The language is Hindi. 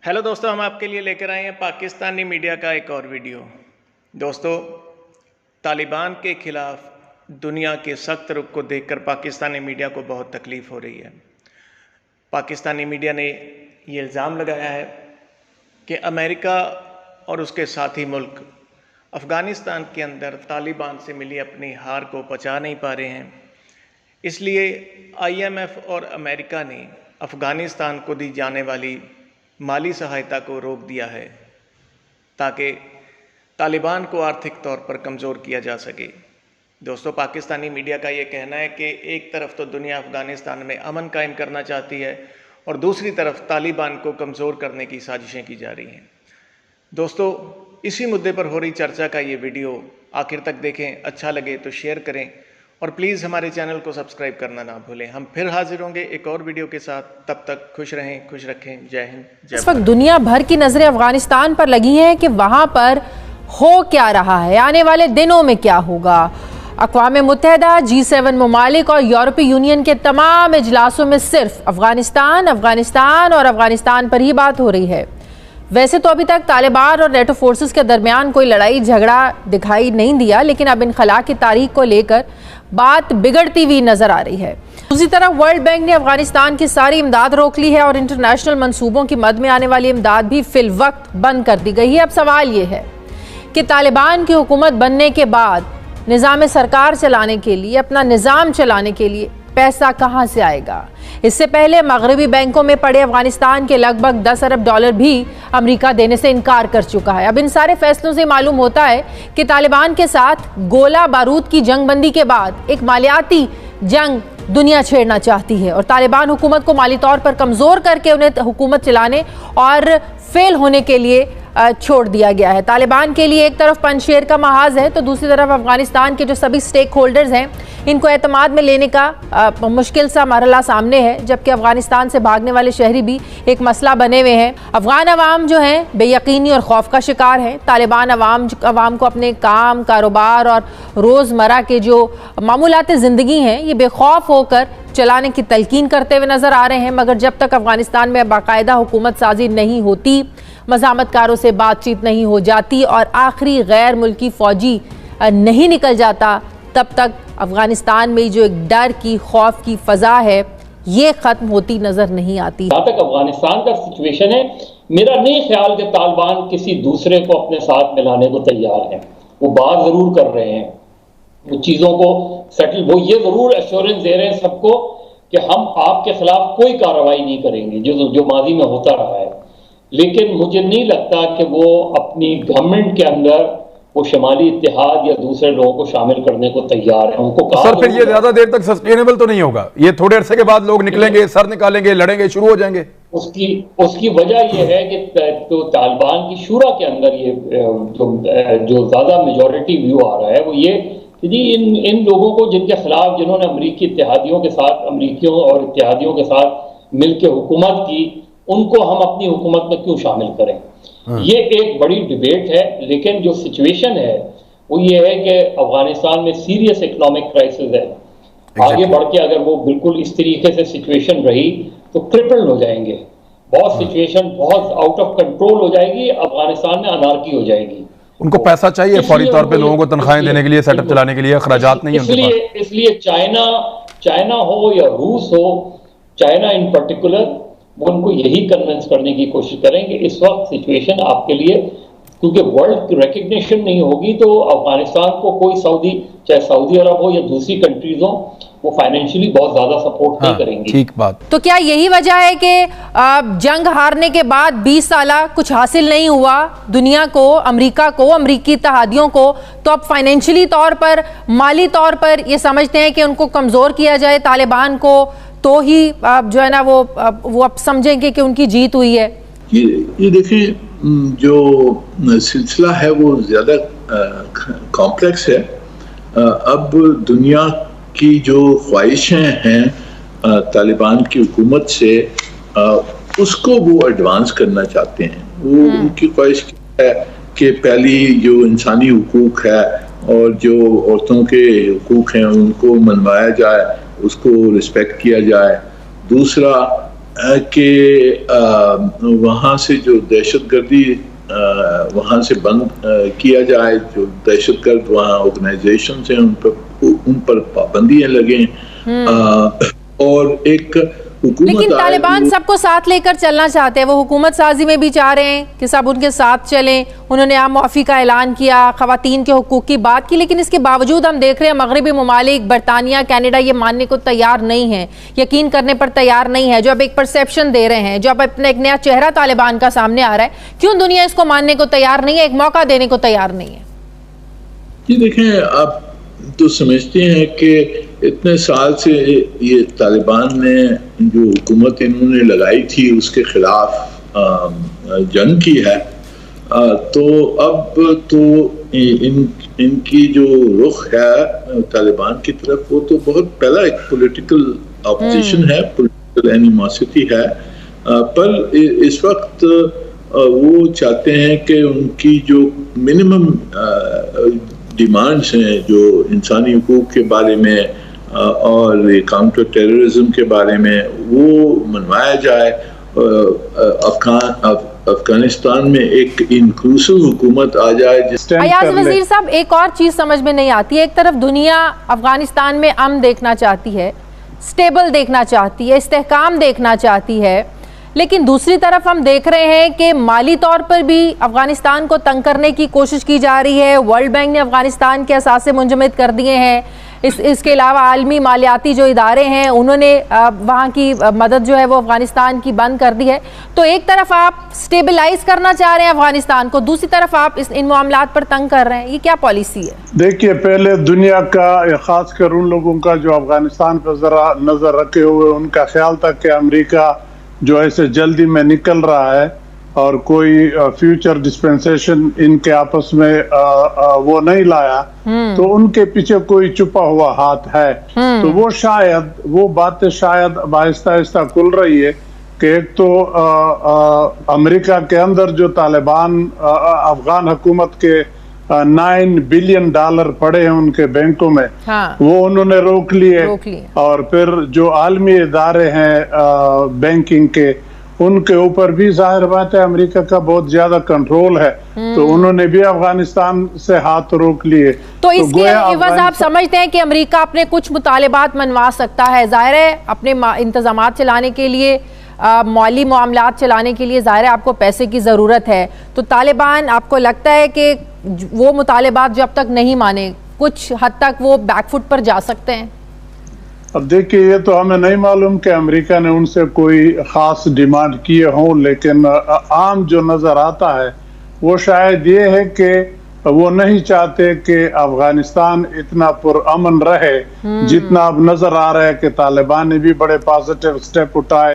हेलो दोस्तों, हम आपके लिए लेकर आए हैं पाकिस्तानी मीडिया का एक और वीडियो। दोस्तों, तालिबान के ख़िलाफ़ दुनिया के सख्त रुख को देखकर पाकिस्तानी मीडिया को बहुत तकलीफ़ हो रही है। पाकिस्तानी मीडिया ने ये इल्ज़ाम लगाया है कि अमेरिका और उसके साथी मुल्क अफ़गानिस्तान के अंदर तालिबान से मिली अपनी हार को पचा नहीं पा रहे हैं, इसलिए IMF और अमेरिका ने अफ़गानिस्तान को दी जाने वाली माली सहायता को रोक दिया है ताकि तालिबान को आर्थिक तौर पर कमज़ोर किया जा सके। दोस्तों, पाकिस्तानी मीडिया का ये कहना है कि एक तरफ तो दुनिया अफ़गानिस्तान में अमन कायम करना चाहती है और दूसरी तरफ तालिबान को कमज़ोर करने की साजिशें की जा रही हैं। दोस्तों, इसी मुद्दे पर हो रही चर्चा का ये वीडियो आखिर तक देखें, अच्छा लगे तो शेयर करें और प्लीज़ हमारे चैनल को सब्सक्राइब करना ना भूलें। हम फिर हाजिर होंगे एक और वीडियो के साथ। तब तक खुश रहें, खुश रखें। जय हिंद, जय भारत। इस वक्त दुनिया भर की नजरें अफगानिस्तान पर लगी हैं कि वहां पर हो क्या रहा है, आने वाले दिनों में क्या होगा। अक़वाम मुत्तहिदा, G7 ममालिक और यूरोपीय यूनियन के तमाम इजलासों में सिर्फ अफगानिस्तान और अफगानिस्तान पर ही बात हो रही है। वैसे तो अभी तक तालिबान और नेटो फोर्सेस के दरमियान कोई लड़ाई झगड़ा दिखाई नहीं दिया, लेकिन अब इनखला की तारीख को लेकर बात बिगड़ती हुई नजर आ रही है। दूसरी तरफ वर्ल्ड बैंक ने अफगानिस्तान की सारी इमदाद रोक ली है और इंटरनेशनल मंसूबों की मद में आने वाली इमदाद भी फिल वक्त बंद कर दी गई है। अब सवाल ये है कि तालिबान की हुकूमत बनने के बाद निज़ाम सरकार चलाने के लिए, अपना निज़ाम चलाने के लिए पैसा कहाँ से आएगा। इससे पहले मगरबी बैंकों में पड़े अफगानिस्तान के लगभग 10 अरब डॉलर भी अमेरिका देने से इनकार कर चुका है। अब इन सारे फैसलों से मालूम होता है कि तालिबान के साथ गोला बारूद की जंगबंदी के बाद एक मालियाती जंग दुनिया छेड़ना चाहती है और तालिबान हुकूमत को माली तौर पर कमज़ोर करके उन्हें हुकूमत चलाने और फेल होने के लिए छोड़ दिया गया है। तालिबान के लिए एक तरफ पंजशेर का महाज है तो दूसरी तरफ अफगानिस्तान के जो सभी स्टेक होल्डर्स हैं इनको एतमाद में लेने का मुश्किल सा मरहला सामने है, जबकि अफगानिस्तान से भागने वाले शहरी भी एक मसला बने हुए हैं। अफगान अवाम जो हैं बेयकीनी और खौफ का शिकार है। तालिबान अवाम को अपने काम, कारोबार और रोज़मर्रा के जो मामूलात ज़िंदगी हैं ये बेखौफ होकर चलाने की तलकीन करते हुए नज़र आ रहे हैं। मगर जब तक अफगानिस्तान में बाकायदा हुकूमत साजी नहीं होती, मज़ामतकारों से बातचीत नहीं हो जाती और आखिरी गैर मुल्की फ़ौजी नहीं निकल जाता, तब तक अफगानिस्तान में जो एक डर की, खौफ की फ़ज़ा है ये ख़त्म होती नज़र नहीं आती। जहाँ तक अफगानिस्तान का सिचुएशन है, मेरा नहीं ख्याल कि तालिबान किसी दूसरे को अपने साथ मिलाने को तैयार हैं। वो बात ज़रूर कर रहे हैं, वो चीज़ों को सेटल, वो ये ज़रूर एश्योरेंस दे रहे हैं सबको कि हम आपके खिलाफ कोई कार्रवाई नहीं करेंगे जो माजी में होता रहा है। लेकिन मुझे नहीं लगता कि वो अपनी गवर्नमेंट के अंदर वो शमाली इत्तेहाद या दूसरे लोगों को शामिल करने को तैयार है। उनको सर, फिर ये ज्यादा देर तक सस्टेनेबल तो नहीं होगा। ये थोड़े अरसे के बाद लोग निकलेंगे, सर निकालेंगे, लड़ेंगे, शुरू हो जाएंगे। उसकी वजह यह है कि तो तालिबान की शूरा के अंदर ये जो ज्यादा मेजॉरिटी व्यू आ रहा है वो ये कि जी इन लोगों को जिनके खिलाफ, जिन्होंने अमरीकी इत्तेहादियों के साथ, अमरीकियों और इत्तेहादियों के साथ मिलकर हुकूमत की, उनको हम अपनी हुकूमत में क्यों शामिल करें। ये एक बड़ी डिबेट है। लेकिन जो सिचुएशन है वो ये है कि अफगानिस्तान में सीरियस इकोनॉमिक क्राइसिस है। आगे बढ़ के अगर वो बिल्कुल इस तरीके से सिचुएशन रही तो ट्रिपल हो जाएंगे। बहुत सिचुएशन बहुत आउट ऑफ कंट्रोल हो जाएगी। अफगानिस्तान में अनार्की हो जाएगी। उनको पैसा चाहिए फौरी तौर पे, लोगों को तनख्वाहें देने के लिए, सेटअप चलाने के लिए खर्चात नहीं है। इसलिए चाइना हो या रूस हो, चाइना इन पर्टिकुलर, वो उनको यही कन्विंस करने की कोशिश करेंगे इस वक्त सिचुएशन आपके लिए, क्योंकि वर्ल्ड रिकग्निशन नहीं होगी तो अफगानिस्तान को कोई सऊदी, चाहे सऊदी अरब हो या दूसरी कंट्रीज हो, वो फाइनेंशियली बहुत ज्यादा सपोर्ट नहीं करेंगी। ठीक बात। तो क्या यही वजह है कि जंग हारने के बाद 20 साल कुछ हासिल नहीं हुआ दुनिया को, अमेरिका को, अमरीकी इत्तेहादियों को, तो अब फाइनेंशियली तौर पर, माली तौर पर ये समझते हैं कि उनको कमजोर किया जाए तालिबान को, तो ही जो है ना वो अब समझेंगे कि उनकी जीत हुई है। ये देखिए, जो सिलसिला है वो ज़्यादा कॉम्प्लेक्स है। अब दुनिया की जो ख्वाहिशें हैं तालिबान की हुकूमत से, उसको वो एडवांस करना चाहते हैं। वो उनकी ख्वाहिश है कि पहली जो इंसानी हुकूक है और जो औरतों के हुकूक हैं उनको मनवाया जाए, उसको रिस्पेक्ट किया जाए। दूसरा कि वहाँ से जो दहशतगर्दी वहाँ से बंद किया जाए, जो दहशतगर्द वहाँ ऑर्गेनाइजेशन हैं उन पर पाबंदियां लगें, और एक हुकूमत। लेकिन तालिबान सबको साथ लेकर चलना चाहते हैं, वो हुकूमत साजी में भी चाह रहे हैं कि सब उनके साथ चलें। उन्होंने आम मुआफ़ी का ऐलान किया, ख़वातीन के हुकूक की बात की, लेकिन इसके बावजूद हम देख रहे हैं मगरबी ममालिक, बरतानिया, कनाडा ये मानने को तैयार नहीं है, यकीन करने पर तैयार नहीं है। जो अब एक परसेप्शन दे रहे हैं, जो अब अपना एक नया चेहरा तालिबान का सामने आ रहा है, क्यों दुनिया इसको मानने को तैयार नहीं है, एक मौका देने को तैयार नहीं है? जी देखें, आप तो समझते हैं कि इतने साल से ये तालिबान ने जो हुकूमत इन्होंने लगाई थी उसके खिलाफ जंग की है, तो अब तो इनकी जो रुख है तालिबान की तरफ, वो तो बहुत पहला एक पॉलिटिकल ऑपोजिशन है, पॉलिटिकल एनिमोसिटी है, पर इस वक्त वो चाहते हैं कि उनकी जो मिनिमम डिमांड्स हैं, जो इंसानी हुकूक के बारे में और काउंटर टेररिज्म के बारे में, वो मनवाया जाए। अफगानिस्तान में एक इंक्लूसिव हुकूमत आ जाए। अयाज वजीर साहब, एक और चीज समझ में नहीं आती है, एक तरफ दुनिया अफगानिस्तान में अमन देखना चाहती है, स्टेबल देखना चाहती है, इस्तेहकाम देखना चाहती है, लेकिन दूसरी तरफ हम देख रहे हैं कि माली तौर पर भी अफगानिस्तान को तंग करने की कोशिश की जा रही है। वर्ल्ड बैंक ने अफगानिस्तान के असासे मुंजमद कर दिए हैं। इसके अलावा आलमी मालियाती जो इदारे हैं उन्होंने वहाँ की मदद जो है वो अफगानिस्तान की बंद कर दी है। तो एक तरफ आप स्टेबलाइज करना चाह रहे हैं अफगानिस्तान को, दूसरी तरफ आप इन मामलात पर तंग कर रहे हैं, ये क्या पॉलिसी है? देखिए, पहले दुनिया का, खासकर उन लोगों का जो अफगानिस्तान पर जरा नजर रखे हुए, उनका ख्याल था कि अमेरिका जो ऐसे जल्दी में निकल रहा है और कोई फ्यूचर डिस्पेंसेशन इनके आपस में वो नहीं लाया, तो उनके पीछे कोई छुपा हुआ हाथ है। तो वो बातें शायद अब आहिस्ता आहिस्ता खुल रही है कि एक तो अमेरिका के अंदर जो तालिबान अफगान हुकूमत के $9 बिलियन पड़े हैं उनके बैंकों में, हाँ। वो उन्होंने रोक लिए। और फिर जो आलमी इदारे हैं बैंकिंग के, उनके ऊपर भी जाहिर बात है अमेरिका का बहुत ज्यादा कंट्रोल है, तो उन्होंने भी अफगानिस्तान से हाथ रोक लिए। तो इसके एवज आप समझते हैं कि अमेरिका अपने कुछ मुतालिबात मनवा सकता है? जाहिर है अपने इंतजामात चलाने के लिए, माली मामलात चलाने के लिए जाहिर है आपको पैसे की ज़रूरत है, तो तालिबान आपको लगता है कि वो मुतालिबात जब तक नहीं माने कुछ हद तक वो बैकफुट पर जा सकते हैं? अब देखिए, ये तो हमें नहीं मालूम कि अमेरिका ने उनसे कोई ख़ास डिमांड किए हों, लेकिन आम जो नज़र आता है वो शायद ये है कि वो नहीं चाहते कि अफगानिस्तान इतना पुरअमन रहे जितना अब नज़र आ रहा है कि तालिबान ने भी बड़े पॉजिटिव स्टेप उठाए।